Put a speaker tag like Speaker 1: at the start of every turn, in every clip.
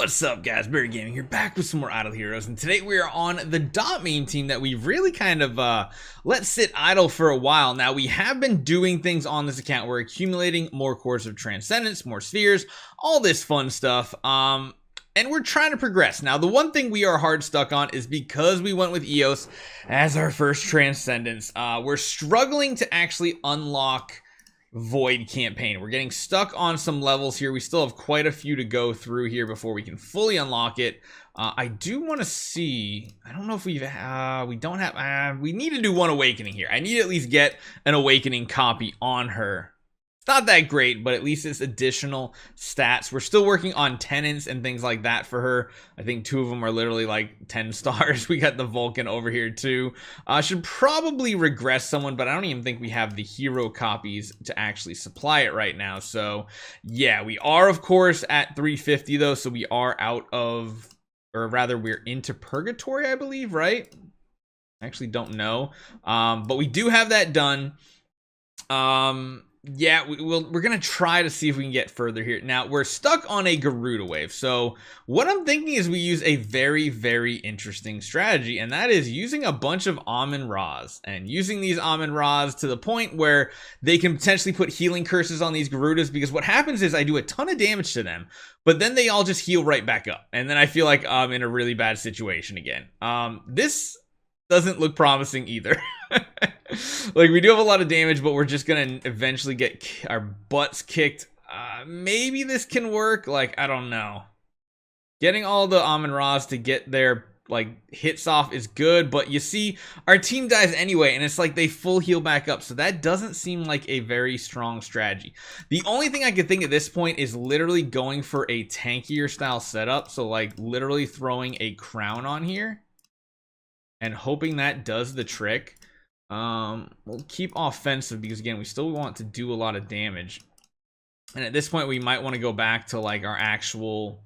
Speaker 1: What's up, guys? Barry Gaming here, back with some more Idle Heroes, and today we are on the dot meme team that we've really kind of let sit idle for a while. Now, we have been doing things on this account. We're accumulating more cores of Transcendence, more spheres, all this fun stuff, and we're trying to progress. Now, the one thing we are hard stuck on is because we went with Eos as our first Transcendence, we're struggling to actually unlock Void campaign. We're getting stuck on some levels here. We still have quite a few to go through here before we can fully unlock it. I do want to see, I don't know if we don't have, we need to do one awakening here. I need to at least get an awakening copy on her. Not that great, but at least it's additional stats. We're still working on tenants and things like that for her. I think 2 of them are literally like 10 stars. We got the Vulcan over here too. Should probably regress someone, but I don't even think we have the hero copies to actually supply it right now. So yeah, we are of course at 350 though, so we are out of, or rather we're into purgatory, I believe, right? I actually don't know, but we do have that done. Yeah, we're gonna try to see if we can get further here. Now, we're stuck on a Garuda wave, so what I'm thinking is we use a very, very interesting strategy, and that is using a bunch of Amun-Ra's, and using these Amun-Ra's to the point where they can potentially put healing curses on these Garudas, because what happens is I do a ton of damage to them, but then they all just heal right back up, and then I feel like I'm in a really bad situation again. This doesn't look promising either. Like, we do have a lot of damage, but we're just gonna eventually get our butts kicked. Maybe this can work. Like, I don't know. Getting all the Amun-Ra's to get their like hits off is good, but you see our team dies anyway, and it's like they full heal back up, so that doesn't seem like a very strong strategy. The only thing I could think at this point is literally going for a tankier style setup, so like literally throwing a crown on here and hoping that does the trick. We'll keep offensive because again, we still want to do a lot of damage, and at this point we might want to go back to like our actual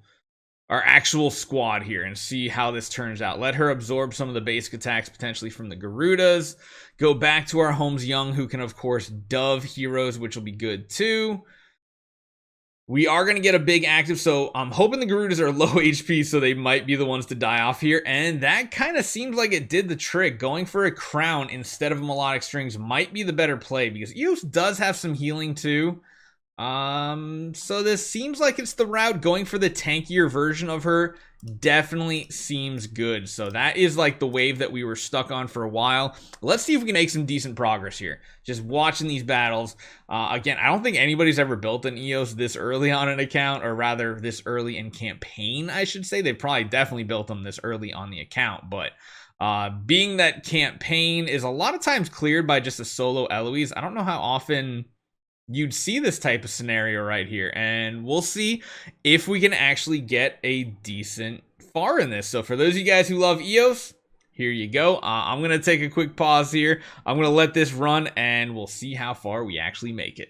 Speaker 1: squad here and see how this turns out. Let her absorb some of the basic attacks potentially from the Garudas, go back to our Holmes Young, who can of course dove heroes, which will be good too. We are going to get a big active, so I'm hoping the Garudas are low HP, so they might be the ones to die off here, and that kind of seems like it did the trick. Going for a crown instead of melodic strings might be the better play, because Eos does have some healing too. So this seems like it's the route. Going for the tankier version of her definitely seems good. So that is like the wave that we were stuck on for a while. Let's see if we can make some decent progress here. Just watching these battles. Again, I don't think anybody's ever built an Eos this early on an account, or rather this early in campaign, I should say. They probably definitely built them this early on the account, but being that campaign is a lot of times cleared by just a solo Eloise, I don't know how often you'd see this type of scenario right here, and we'll see if we can actually get a decent far in this. So for those of you guys who love Eos, here you go. I'm gonna take a quick pause here. I'm gonna let this run, and we'll see how far we actually make it.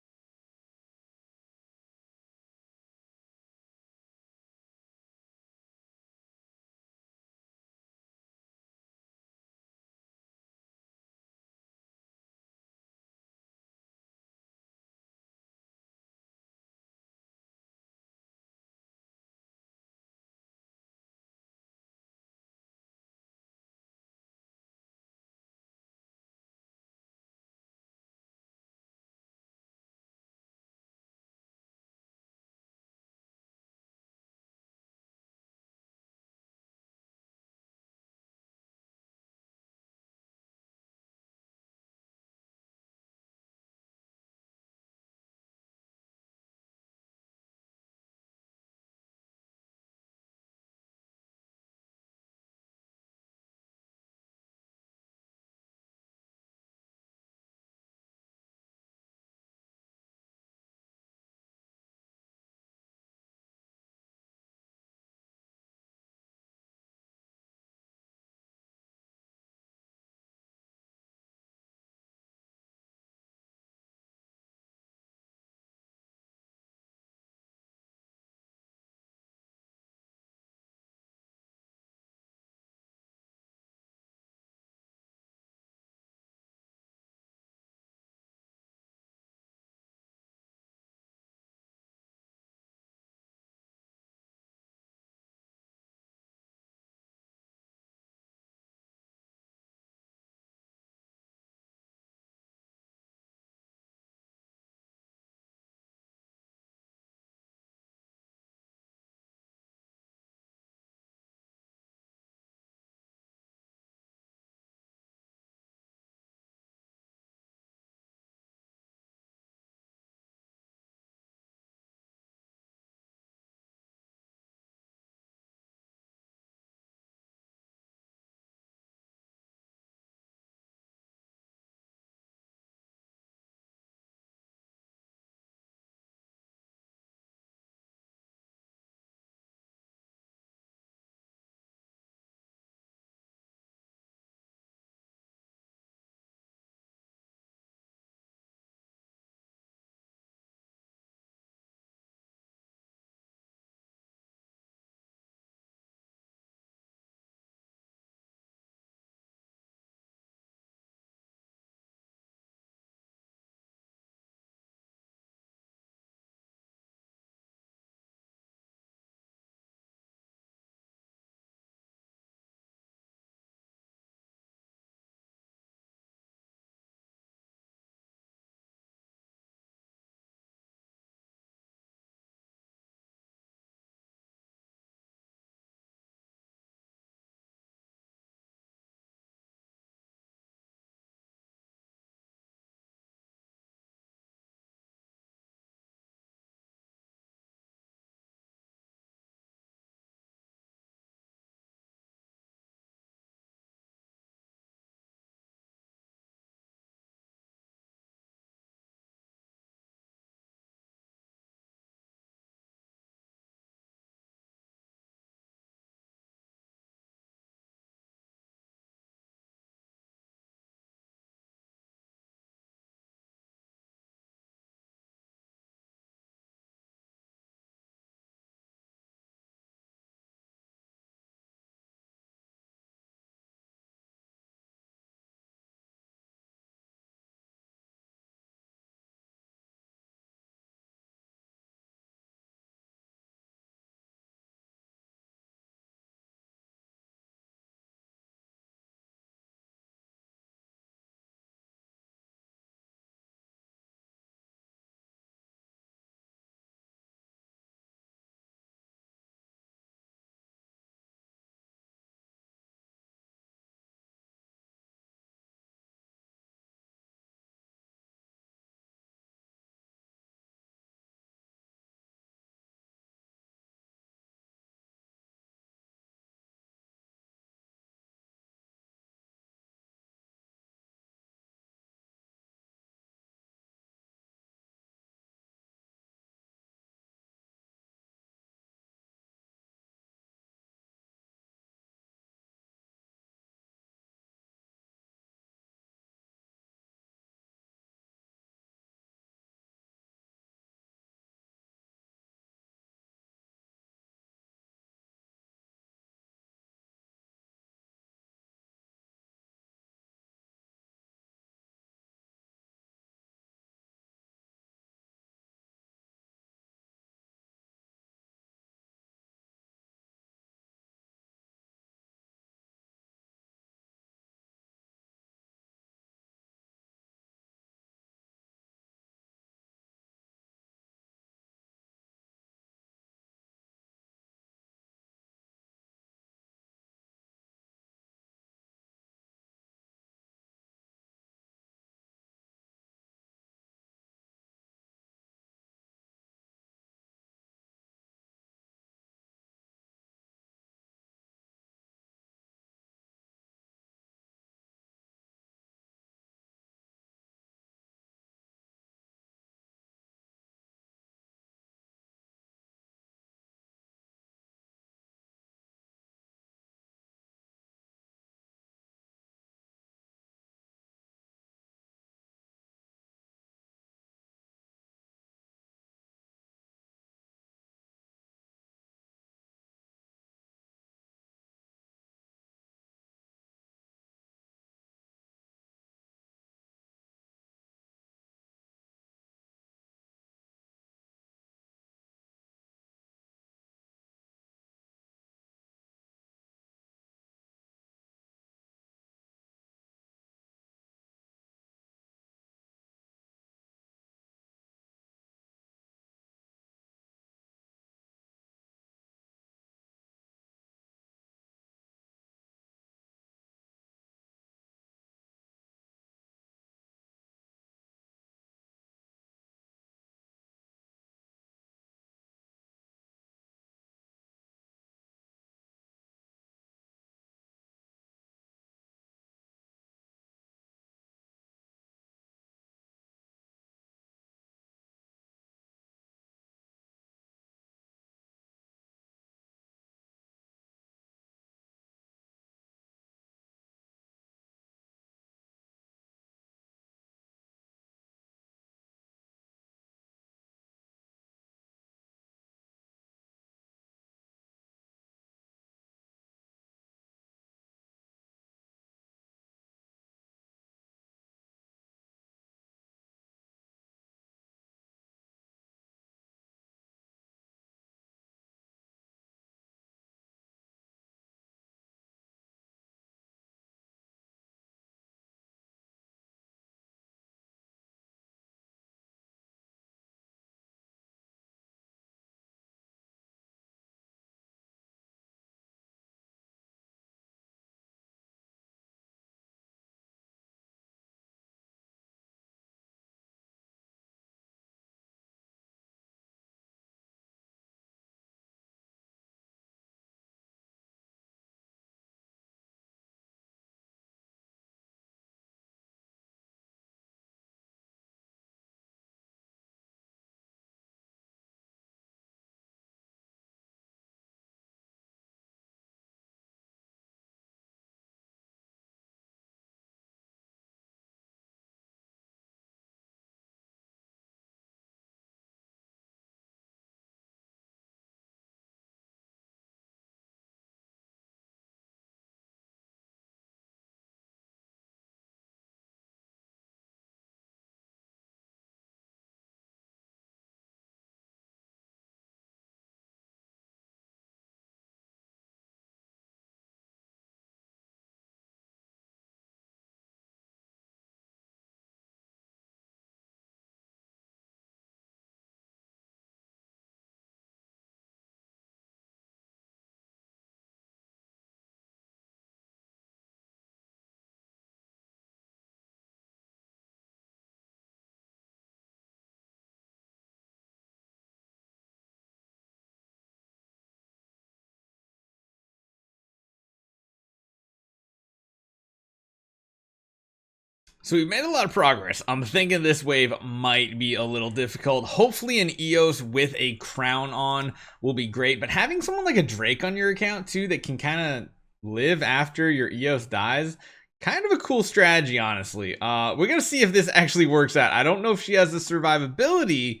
Speaker 1: So we've made a lot of progress. I'm thinking this wave might be a little difficult. Hopefully an Eos with a crown on will be great, but having someone like a Drake on your account too that can kind of live after your Eos dies, kind of a cool strategy, honestly. We're gonna see if this actually works out. I don't know if she has the survivability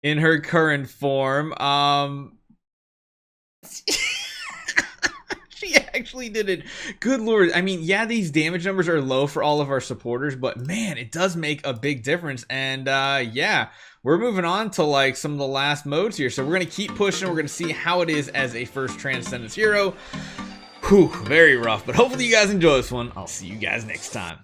Speaker 1: in her current form. She actually did it. Good lord. I mean, yeah, these damage numbers are low for all of our supporters, but man, it does make a big difference. And yeah, we're moving on to like some of the last modes here. So we're gonna keep pushing. We're gonna see how it is as a first Transcendence hero. Whew, very rough, but hopefully you guys enjoy this one. I'll see you guys next time.